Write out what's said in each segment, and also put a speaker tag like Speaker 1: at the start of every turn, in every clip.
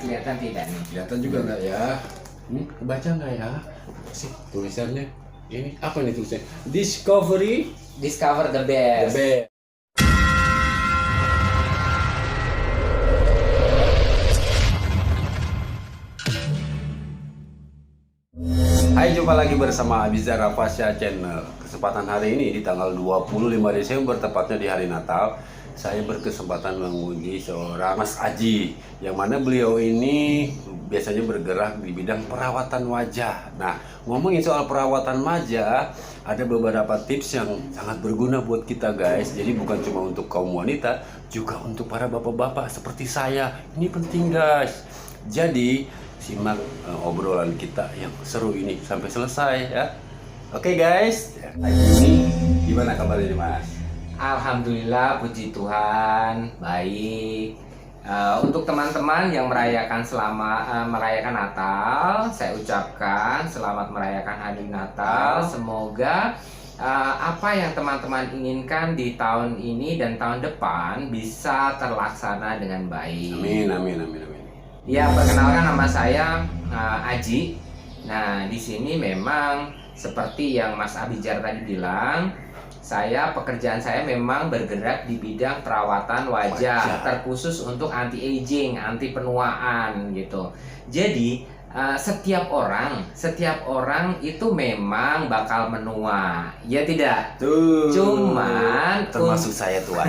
Speaker 1: kelihatan tidak nih?
Speaker 2: Kelihatan juga nggak ya? Kebaca nggak ya? Sih tulisannya. Ini apa nih tulisannya? Discovery.
Speaker 1: Discover the best.
Speaker 2: Hai, jumpa lagi bersama Abizar Rapasya Channel. Kesempatan hari ini di tanggal 25 Desember, tepatnya di hari Natal, saya berkesempatan menguji seorang Mas Aji, yang mana beliau ini biasanya bergerak di bidang perawatan wajah. Nah, ngomongin soal perawatan wajah, ada beberapa tips yang sangat berguna buat kita guys. Jadi bukan cuma untuk kaum wanita, juga untuk para bapak-bapak seperti saya. Ini penting guys. Jadi simak obrolan kita yang seru ini sampai selesai ya. Oke guys, ini gimana kabarnya Mas?
Speaker 1: Alhamdulillah, puji Tuhan, baik. Untuk teman-teman yang merayakan merayakan Natal, saya ucapkan selamat merayakan hari Natal. Semoga apa yang teman-teman inginkan di tahun ini dan tahun depan bisa terlaksana dengan baik.
Speaker 2: Amin, amin, amin, amin.
Speaker 1: Ya, perkenalkan nama saya Aji. Nah, di sini memang seperti yang Mas Abizar tadi bilang, pekerjaan saya memang bergerak di bidang perawatan wajah, terkhusus untuk anti aging, anti penuaan gitu. Jadi setiap orang itu memang bakal menua, ya tidak?
Speaker 2: Tuh.
Speaker 1: Cuman
Speaker 2: termasuk saya tuan.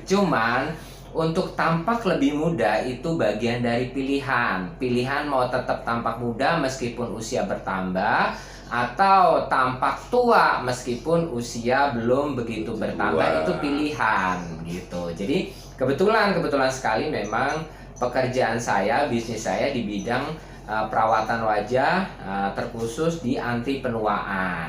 Speaker 1: Cuman untuk tampak lebih muda itu bagian dari pilihan. Pilihan mau tetap tampak muda meskipun usia bertambah, atau tampak tua meskipun usia belum begitu bertambah. Itu pilihan gitu. Jadi kebetulan sekali memang pekerjaan saya, bisnis saya di bidang perawatan wajah, terkhusus di anti penuaan.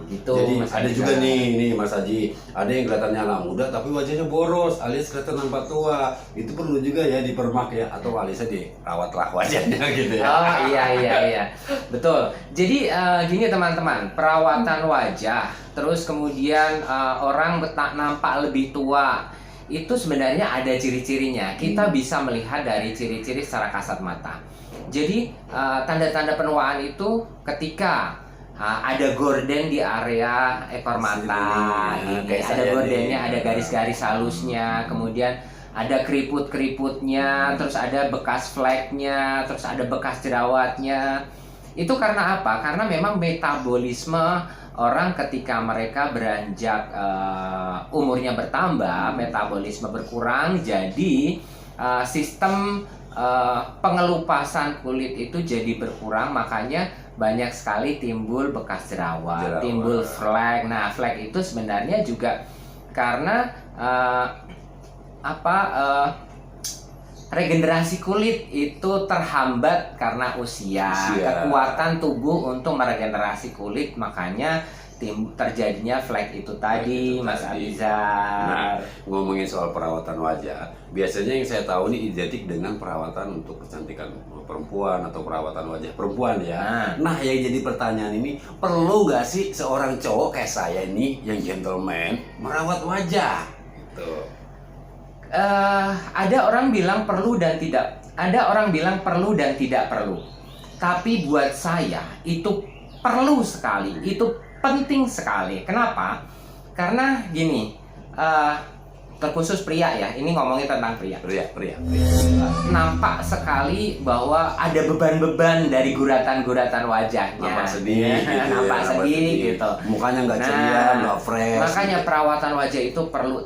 Speaker 1: Gitu.
Speaker 2: Jadi
Speaker 1: Mas
Speaker 2: ada
Speaker 1: Abizar.
Speaker 2: juga nih Mas Haji, ada yang kelihatannya anak muda tapi wajahnya boros, alias kelihatan nampak tua. Itu perlu juga ya dipermak ya, atau aliasnya dirawatlah wajahnya gitu ya.
Speaker 1: Oh iya, betul. Jadi gini teman-teman, perawatan wajah, terus kemudian orang nampak lebih tua, itu sebenarnya ada ciri-cirinya. Kita bisa melihat dari ciri-ciri secara kasat mata. Jadi tanda-tanda penuaan itu ketika ada gorden di area ekor mata, ada gordennya, ada garis-garis halusnya, kemudian ada keriput-keriputnya, terus ada bekas fleknya, terus ada bekas jerawatnya. Itu karena apa? Karena memang metabolisme orang ketika mereka beranjak umurnya bertambah, metabolisme berkurang, jadi sistem pengelupasan kulit itu jadi berkurang, makanya banyak sekali timbul bekas jerawat, timbul flek. Nah, flek itu sebenarnya juga karena regenerasi kulit itu terhambat karena usia. Kekuatan tubuh untuk meregenerasi kulit, makanya terjadinya flek itu tadi, Mas Abizar.
Speaker 2: Nah, ngomongin soal perawatan wajah, biasanya yang saya tahu ini identik dengan perawatan untuk kecantikan perempuan atau perawatan wajah perempuan ya. Nah, yang jadi pertanyaan ini, perlu gak sih seorang cowok kayak saya ini yang gentleman merawat wajah? Gitu.
Speaker 1: Ada orang bilang perlu dan tidak. Ada orang bilang perlu dan tidak perlu. Tapi buat saya itu perlu sekali. Itu penting sekali. Kenapa? Karena gini, terkhusus pria ya. Ini ngomongin tentang pria.
Speaker 2: Pria.
Speaker 1: Nampak sekali bahwa ada beban-beban dari guratan-guratan wajahnya.
Speaker 2: Nampak sedih, gitu
Speaker 1: nampak
Speaker 2: ya,
Speaker 1: sedih gitu.
Speaker 2: Mukanya nggak ceria, nggak fresh.
Speaker 1: Makanya perawatan wajah itu perlu.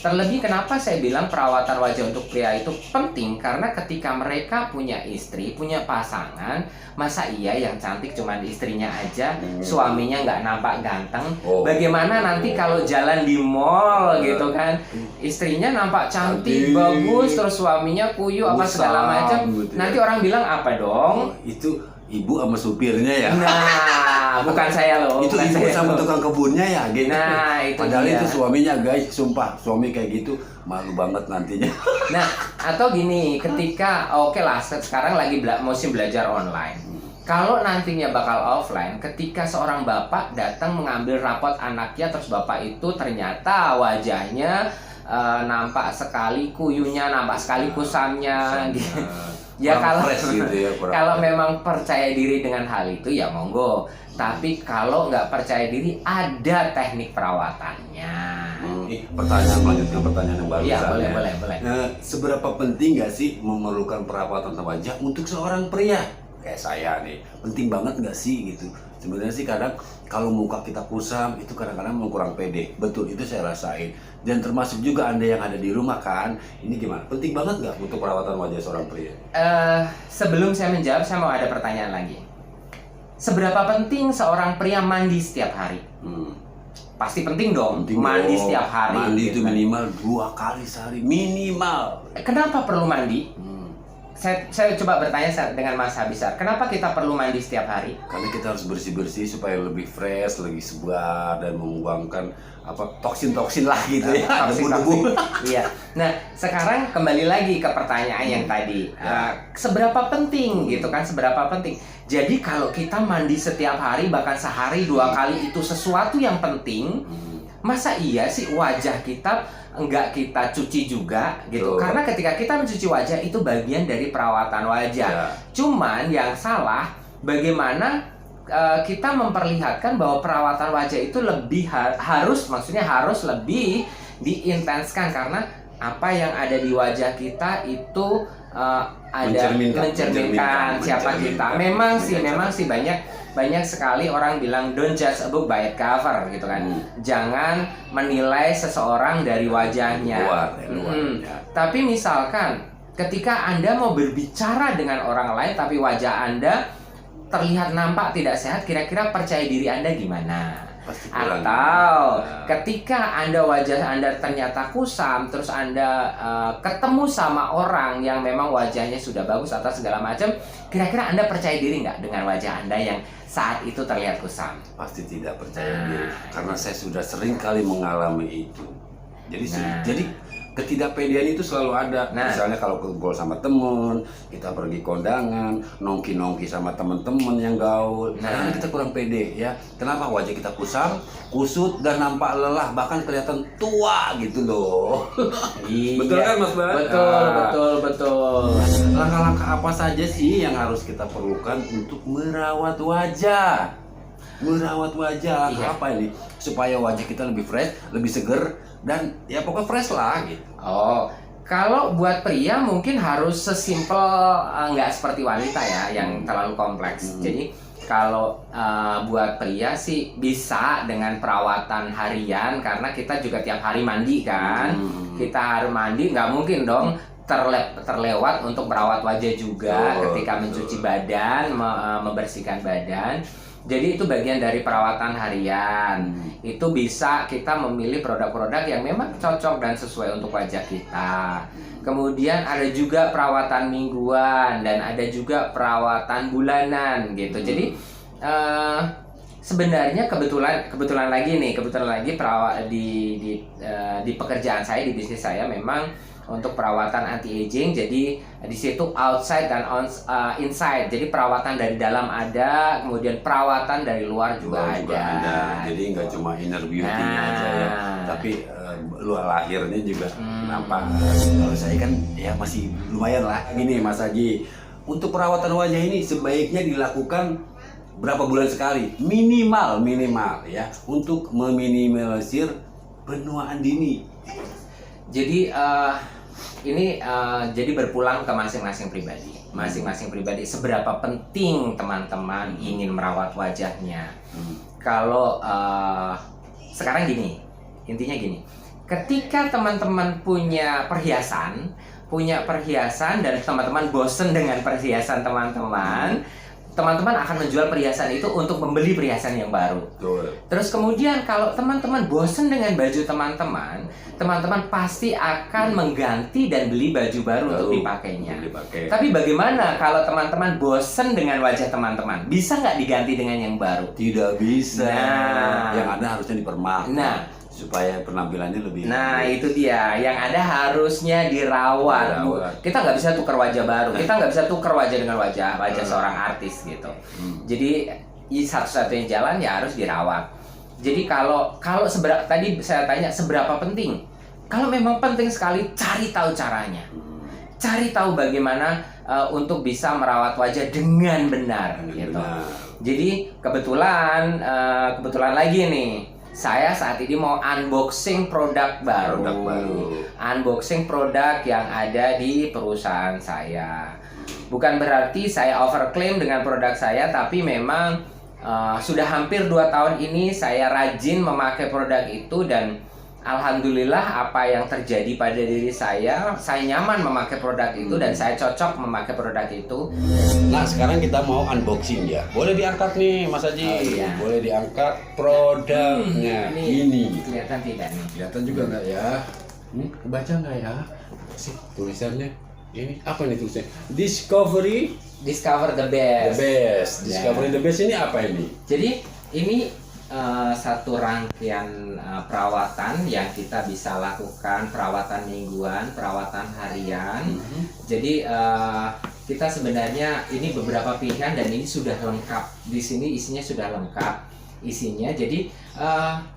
Speaker 1: Terlebih kenapa saya bilang perawatan wajah untuk pria itu penting? Karena ketika mereka punya istri, punya pasangan, masa iya yang cantik cuma istrinya aja, suaminya nggak nampak ganteng? Bagaimana nanti kalau jalan di mall gitu kan, istrinya nampak cantik, bagus, terus suaminya kuyu apa segala macam,
Speaker 2: gitu ya.
Speaker 1: nanti orang bilang apa dong?
Speaker 2: Itu ibu sama supirnya ya.
Speaker 1: Nah, bukan saya loh.
Speaker 2: Itu ibu sama tukang kebunnya ya, gitu.
Speaker 1: Nah, itu
Speaker 2: padahal
Speaker 1: dia.
Speaker 2: itu suaminya guys, sumpah suami kayak gitu malu banget nantinya.
Speaker 1: Nah, atau gini, ketika oke lah sekarang lagi musim belajar online. Kalau nantinya bakal offline, ketika seorang bapak datang mengambil rapot anaknya, terus bapak itu ternyata wajahnya nampak sekali kuyunya, nampak sekali kusamnya gitu. Ya
Speaker 2: Kurang
Speaker 1: kalau
Speaker 2: fresh gitu ya, kurang
Speaker 1: kalau
Speaker 2: fresh.
Speaker 1: memang percaya diri dengan hal itu ya monggo. Tapi kalau nggak percaya diri ada teknik perawatannya.
Speaker 2: Pertanyaan melanjutkan pertanyaan yang baru.
Speaker 1: Iya, boleh.
Speaker 2: Seberapa penting nggak sih memerlukan perawatan wajah untuk seorang pria kayak saya nih? Penting banget nggak sih gitu? Sebenarnya sih kadang kalau muka kita kusam itu kadang-kadang memang kurang pede. Betul, itu saya rasain. Dan termasuk juga Anda yang ada di rumah kan. Ini gimana? Penting banget nggak untuk perawatan wajah seorang pria?
Speaker 1: Sebelum saya menjawab, saya mau ada pertanyaan lagi. Seberapa penting seorang pria mandi setiap hari? Pasti penting dong.
Speaker 2: Penting
Speaker 1: mandi
Speaker 2: dong.
Speaker 1: setiap hari.
Speaker 2: Mandi
Speaker 1: gitu
Speaker 2: itu
Speaker 1: kan.
Speaker 2: minimal 2 kali sehari minimal.
Speaker 1: Kenapa perlu mandi? Saya coba bertanya dengan Mas Habisar. Kenapa kita perlu mandi setiap hari?
Speaker 2: Karena kita harus bersih-bersih supaya lebih fresh, lebih segar dan membuangkan toksin-toksin lah gitu ya. Debu-debu.
Speaker 1: Iya. Nah, sekarang kembali lagi ke pertanyaan yang tadi. Seberapa penting gitu kan? Seberapa penting? Jadi kalau kita mandi setiap hari, bahkan sehari 2 kali itu sesuatu yang penting. Masa iya sih wajah kita enggak kita cuci juga gitu?
Speaker 2: Betul.
Speaker 1: Karena ketika kita mencuci wajah itu bagian dari perawatan wajah.
Speaker 2: Ya.
Speaker 1: Cuman yang salah bagaimana kita memperlihatkan bahwa perawatan wajah itu lebih harus lebih diintenskan karena apa yang ada di wajah kita itu ada mencerminkan siapa kita. Memang sih banyak sekali orang bilang don't judge a book by its cover gitu kan. Jangan menilai seseorang dari wajahnya.
Speaker 2: Luar.
Speaker 1: Tapi misalkan ketika Anda mau berbicara dengan orang lain tapi wajah Anda terlihat nampak tidak sehat, kira-kira percaya diri Anda gimana?
Speaker 2: Pasti kurang.
Speaker 1: Atau ketika wajah Anda ternyata kusam, terus Anda ketemu sama orang yang memang wajahnya sudah bagus atau segala macam, kira-kira Anda percaya diri nggak dengan wajah Anda yang saat itu terlihat kusam?
Speaker 2: Pasti tidak percaya diri karena saya sudah sering kali mengalami itu. Jadi ketidakpedean itu selalu ada. Misalnya kalau kumpul sama temen, kita pergi kondangan, nongki sama temen-temen yang gaul, karena kita kurang pede ya. Kenapa wajah kita kusam, kusut dan nampak lelah, bahkan kelihatan tua gitu loh.
Speaker 1: Iya.
Speaker 2: Betul kan Mas Bar?
Speaker 1: Betul.
Speaker 2: Langkah-langkah apa saja sih yang harus kita perlukan untuk merawat wajah? Merawat wajah apa ini? Supaya wajah kita lebih fresh, lebih seger, dan ya pokoknya fresh lah gitu.
Speaker 1: Oh, kalau buat pria mungkin harus sesimpel nggak seperti wanita ya yang terlalu kompleks. Jadi kalau buat pria sih bisa dengan perawatan harian karena kita juga tiap hari mandi kan. Kita harus mandi, nggak mungkin dong terlewat untuk merawat wajah juga ketika mencuci badan, membersihkan badan. Jadi itu bagian dari perawatan harian. Itu bisa kita memilih produk-produk yang memang cocok dan sesuai untuk wajah kita. Kemudian ada juga perawatan mingguan dan ada juga perawatan bulanan gitu. Jadi sebenarnya kebetulan lagi di pekerjaan saya, di bisnis saya memang untuk perawatan anti aging. Jadi di situ outside dan inside. Jadi perawatan dari dalam ada, kemudian perawatan dari luar juga ada.
Speaker 2: Jadi nggak cuma inner beauty-nya aja ya, tapi luar lahirnya juga nampak. Kalau saya kan ya masih lumayan lah. Gini Mas Haji, untuk perawatan wajah ini sebaiknya dilakukan berapa bulan sekali? Minimal ya, untuk meminimalisir penuaan dini.
Speaker 1: Jadi ini jadi berpulang ke masing-masing pribadi. Masing-masing pribadi seberapa penting teman-teman ingin merawat wajahnya. Kalau sekarang intinya gini. Ketika teman-teman punya perhiasan dan teman-teman bosen dengan perhiasan teman-teman akan menjual perhiasan itu untuk membeli perhiasan yang baru. Terus kemudian kalau teman-teman bosen dengan baju teman-teman pasti akan mengganti dan beli baju baru untuk dipakainya. Tapi bagaimana kalau teman-teman bosen dengan wajah teman-teman? Bisa nggak diganti dengan yang baru?
Speaker 2: Tidak bisa. Yang ada harusnya dipermak. Supaya penampilannya lebih.
Speaker 1: Itu dia. Yang ada harusnya dirawat. Kita nggak bisa tukar wajah baru. Kita nggak bisa tukar wajah dengan wajah seorang artis gitu. Jadi satu-satunya jalan ya harus dirawat. Jadi kalau tadi saya tanya seberapa penting kalau memang penting sekali, cari tahu caranya. Cari tahu bagaimana untuk bisa merawat wajah dengan benar gitu. Jadi kebetulan lagi nih, saya saat ini mau unboxing produk baru. Unboxing produk yang ada di perusahaan saya. Bukan berarti saya overclaim dengan produk saya, tapi memang sudah hampir 2 tahun ini saya rajin memakai produk itu, dan alhamdulillah apa yang terjadi pada diri saya nyaman memakai produk itu dan saya cocok memakai produk itu.
Speaker 2: Nah, sekarang kita mau unboxing ya. Boleh diangkat nih Mas Haji.
Speaker 1: Oh, iya.
Speaker 2: Boleh diangkat produknya. Ini.
Speaker 1: Kelihatan tidak nih?
Speaker 2: Kelihatan juga nggak ya? Kebaca nggak ya? Sih tulisannya. Ini apa nih tulisannya?
Speaker 1: Discover the best.
Speaker 2: The best. Discovery the best ini apa ini?
Speaker 1: Jadi ini satu rangkaian perawatan yang kita bisa lakukan, perawatan mingguan, perawatan harian. Jadi kita sebenarnya ini beberapa pilihan dan ini sudah lengkap. Di sini isinya sudah lengkap isinya. Jadi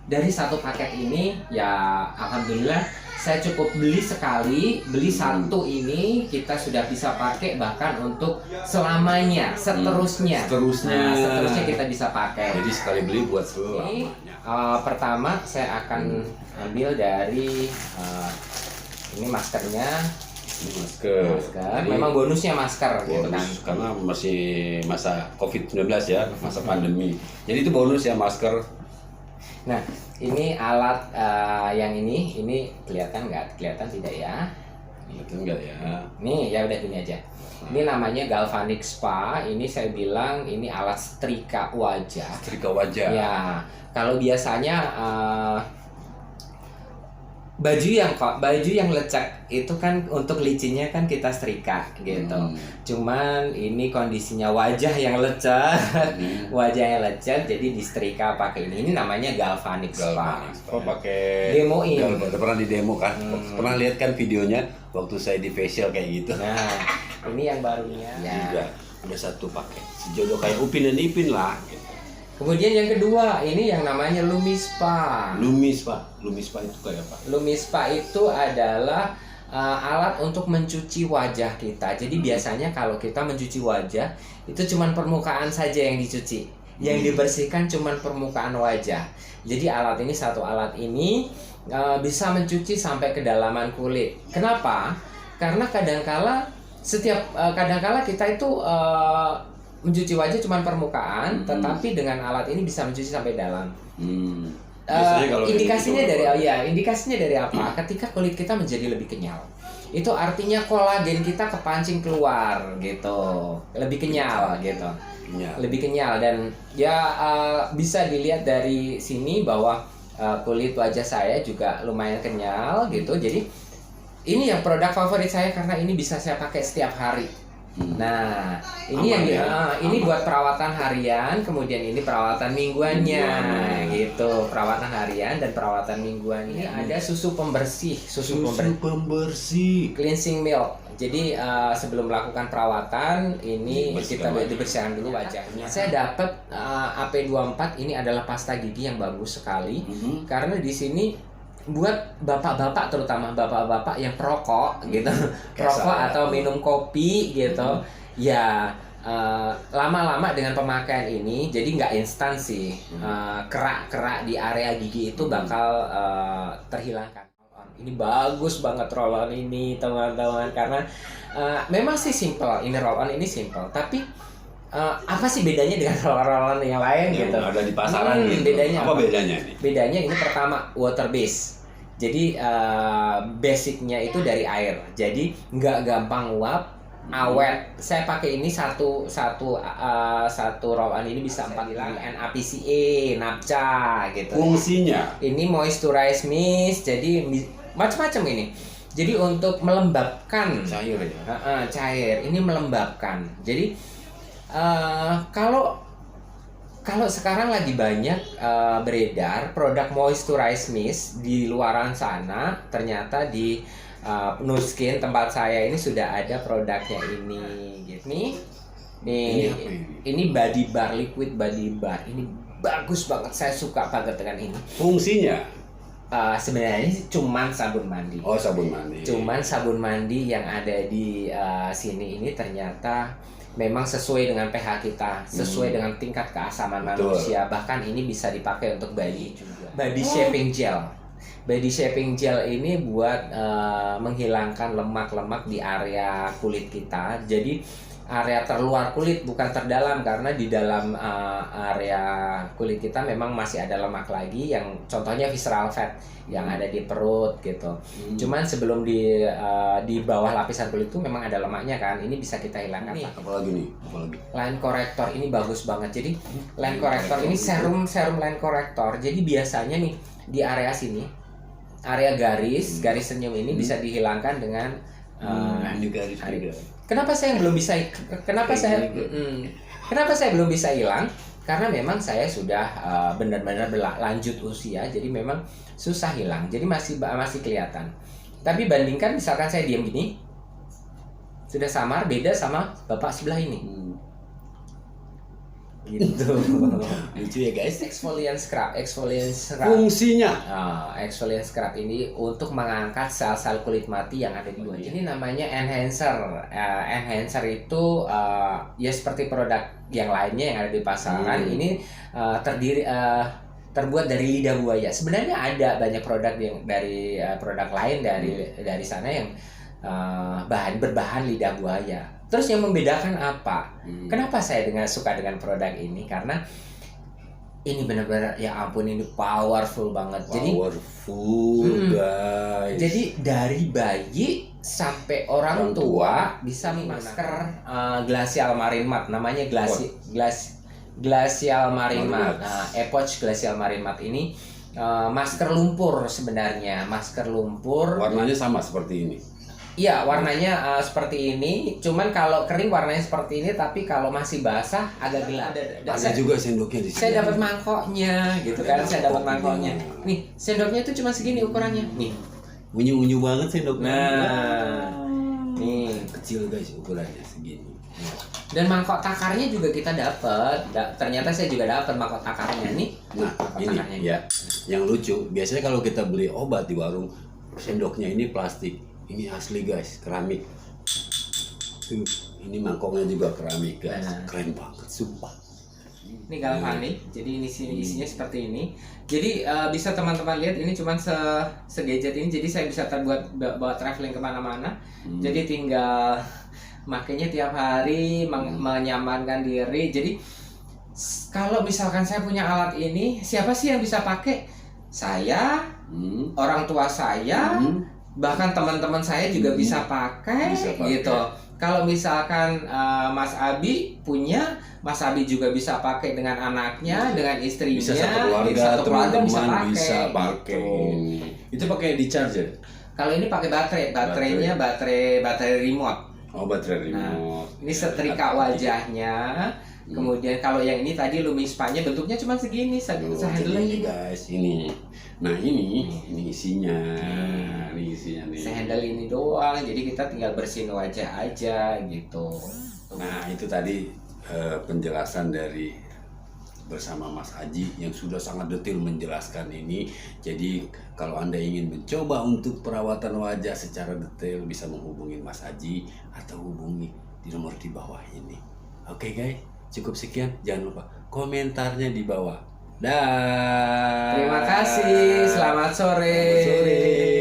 Speaker 1: dari satu paket ini ya alhamdulillah saya cukup beli sekali, beli satu ini kita sudah bisa pakai bahkan untuk selamanya, seterusnya. Seterusnya kita bisa pakai.
Speaker 2: Jadi sekali beli buat selamanya.
Speaker 1: Pertama saya akan ambil dari ini maskernya.
Speaker 2: Ini masker.
Speaker 1: Memang bonusnya masker gitu kan.
Speaker 2: Karena masih masa COVID-19 ya, masa pandemi. Jadi itu bonus ya masker.
Speaker 1: Nah, ini alat yang ini kelihatan nggak? Kelihatan tidak ya?
Speaker 2: Kelihatan nggak ya?
Speaker 1: Nih ya udah gini aja. Ini namanya Galvanic Spa. Ini saya bilang ini alat setrika wajah.
Speaker 2: Setrika wajah.
Speaker 1: Ya, kalau biasanya baju yang lecek itu kan untuk licinnya kan kita setrika gitu. Cuman ini kondisinya wajah yang lecek, jadi disetrika pakai ini. Ini namanya Galvanic Spa.
Speaker 2: Kok pakai
Speaker 1: demoin?
Speaker 2: Pernah di demo kan? Pernah lihat kan videonya waktu saya di facial kayak gitu.
Speaker 1: Nah, ini yang barunya.
Speaker 2: Juga ada satu paket sejodoh kayak Upin dan Ipin lah. Gitu.
Speaker 1: Kemudian yang kedua, ini yang namanya Lumispa.
Speaker 2: Lumispa itu kayak apa?
Speaker 1: Lumispa itu adalah alat untuk mencuci wajah kita. Jadi biasanya kalau kita mencuci wajah itu cuman permukaan saja yang dicuci. Yang dibersihkan cuman permukaan wajah. Jadi satu alat ini bisa mencuci sampai kedalaman kulit. Kenapa? Karena kadangkala kita itu mencuci wajah cuma permukaan, tetapi dengan alat ini bisa mencuci sampai dalam. Indikasinya dari apa? Ketika kulit kita menjadi lebih kenyal, itu artinya kolagen kita kepancing keluar gitu, lebih kenyal gitu, lebih kenyal dan bisa dilihat dari sini bahwa kulit wajah saya juga lumayan kenyal gitu. Jadi ini yang produk favorit saya karena ini bisa saya pakai setiap hari. Nah, ini ini buat perawatan harian, kemudian ini perawatan mingguannya, gitu. Perawatan harian dan perawatan mingguannya. Ada susu pembersih, cleansing milk. Jadi sebelum melakukan perawatan, ini kita dibersihkan dulu wajahnya. Saya dapat AP24 ini adalah pasta gigi yang bagus sekali, karena di sini buat bapak-bapak, terutama bapak-bapak yang perokok gitu, perokok atau minum kopi gitu, lama-lama dengan pemakaian ini jadi nggak instan sih, kerak-kerak di area gigi itu bakal terhilangkan. Ini bagus banget roll-on ini teman-teman, karena memang sih simple, ini roll-on ini simple, tapi apa sih bedanya dengan roll-on yang lain gitu?
Speaker 2: Ada di pasaran gitu. Apa bedanya ini?
Speaker 1: Bedanya ini pertama water base. Jadi basicnya itu dari air. Jadi nggak gampang uap, awet. Saya pakai ini satu roll-on ini bisa 4 bilang NAPCA, NAPCA gitu.
Speaker 2: Fungsinya?
Speaker 1: Ini moisturize mist, jadi macam-macam ini. Jadi untuk melembabkan
Speaker 2: cair ya.
Speaker 1: Cair. Ini melembabkan. Jadi kalau sekarang lagi banyak beredar produk moisturize mist di luaran sana, ternyata di Nu Skin tempat saya ini sudah ada produknya ini gitu. Ini body bar, liquid body bar. Ini bagus banget, saya suka banget dengan ini.
Speaker 2: Fungsinya?
Speaker 1: sebenarnya sih cuman sabun mandi.
Speaker 2: Oh, sabun mandi.
Speaker 1: Cuman sabun mandi yang ada di sini ini ternyata memang sesuai dengan pH kita, sesuai dengan tingkat keasaman
Speaker 2: Betul.
Speaker 1: manusia. Bahkan ini bisa dipakai untuk body juga. Body shaping gel. Body shaping gel ini buat menghilangkan lemak-lemak di area kulit kita. Jadi area terluar kulit, bukan terdalam, karena di dalam area kulit kita memang masih ada lemak lagi, yang contohnya visceral fat yang ada di perut gitu. Cuman sebelum di bawah lapisan kulit itu memang ada lemaknya kan, ini bisa kita hilangkan. Nih,
Speaker 2: Apalagi nih? Apalagi?
Speaker 1: line corrector ini bagus banget. Jadi line corrector ini serum line corrector. Jadi biasanya nih di area sini, area garis senyum ini bisa dihilangkan dengan
Speaker 2: Ini garis juga.
Speaker 1: Kenapa saya belum bisa? Kenapa saya belum bisa hilang? Karena memang saya sudah benar-benar lanjut usia, jadi memang susah hilang. Jadi masih kelihatan. Tapi bandingkan misalkan saya diam gini, sudah samar, beda sama bapak sebelah ini. Gitu.
Speaker 2: Lucu ya guys.
Speaker 1: Exfoliant scrub.
Speaker 2: Fungsinya
Speaker 1: Exfoliant scrub ini untuk mengangkat sel-sel kulit mati yang ada di wajah. Ini namanya enhancer. Enhancer itu ya seperti produk yang lainnya yang ada di pasaran. Ini terbuat dari lidah buaya. Sebenarnya ada banyak produk yang dari produk lain dari sana yang berbahan lidah buaya. Terus yang membedakan apa? Kenapa saya suka dengan produk ini? Karena ini benar-benar, ya ampun, ini powerful banget.
Speaker 2: Guys.
Speaker 1: Jadi dari bayi sampai orang tua bisa masker Glacial Marine Matte, namanya Glacial Marine Matte. Nah, Epoch Glacial Marine Matte ini masker lumpur sebenarnya, masker lumpur.
Speaker 2: Warnanya sama seperti ini.
Speaker 1: Iya, warnanya seperti ini. Cuman kalau kering warnanya seperti ini, tapi kalau masih basah agak gelap.
Speaker 2: Ada juga sendoknya di sini.
Speaker 1: Saya dapat mangkoknya, gitu kan? Saya dapat mangkoknya. Nih, sendoknya itu cuma segini ukurannya. Nih,
Speaker 2: unyu-unyu banget sendoknya.
Speaker 1: nah, nih.
Speaker 2: Kecil guys ukurannya segini.
Speaker 1: Dan mangkok takarnya juga kita dapat. Ternyata saya juga dapat mangkok takarnya nih.
Speaker 2: Nah, ini ya, yang lucu. Biasanya kalau kita beli obat di warung, sendoknya ini plastik. Ini asli guys, keramik. Ini mangkoknya juga keramik guys. Keren banget, sumpah.
Speaker 1: Ini galvanik, jadi ini isinya seperti ini. Jadi bisa teman-teman lihat, ini cuma segadget ini. Jadi saya bisa bawa traveling kemana-mana. Jadi tinggal makanya tiap hari menyamankan diri. Jadi kalau misalkan saya punya alat ini, siapa sih yang bisa pakai? Saya, orang tua saya, bahkan teman-teman saya juga bisa pakai gitu. Kalau misalkan Mas Abi punya, Mas Abi juga bisa pakai dengan anaknya, dengan istrinya,
Speaker 2: bisa satu keluarga, teman-teman bisa pakai.
Speaker 1: Gitu.
Speaker 2: Itu pakai di charger.
Speaker 1: Kalau ini pakai baterainya baterai remote.
Speaker 2: Oh, baterai remote.
Speaker 1: Nah, ini setrika wajahnya. Kemudian kalau yang ini tadi Lumispa-nya bentuknya cuma segini, sehandle
Speaker 2: ini guys, ini. Nah, ini isinya. Ini isinya nih.
Speaker 1: Sehandle ini doang, jadi kita tinggal bersihin wajah aja gitu.
Speaker 2: Nah, itu tadi penjelasan dari bersama Mas Aji yang sudah sangat detail menjelaskan ini. Jadi kalau Anda ingin mencoba untuk perawatan wajah secara detail, bisa menghubungi Mas Aji atau hubungi di nomor di bawah ini. Oke guys, cukup sekian. Jangan lupa komentarnya di bawah. Dah.
Speaker 1: Terima kasih. Selamat sore.
Speaker 2: Selamat sore.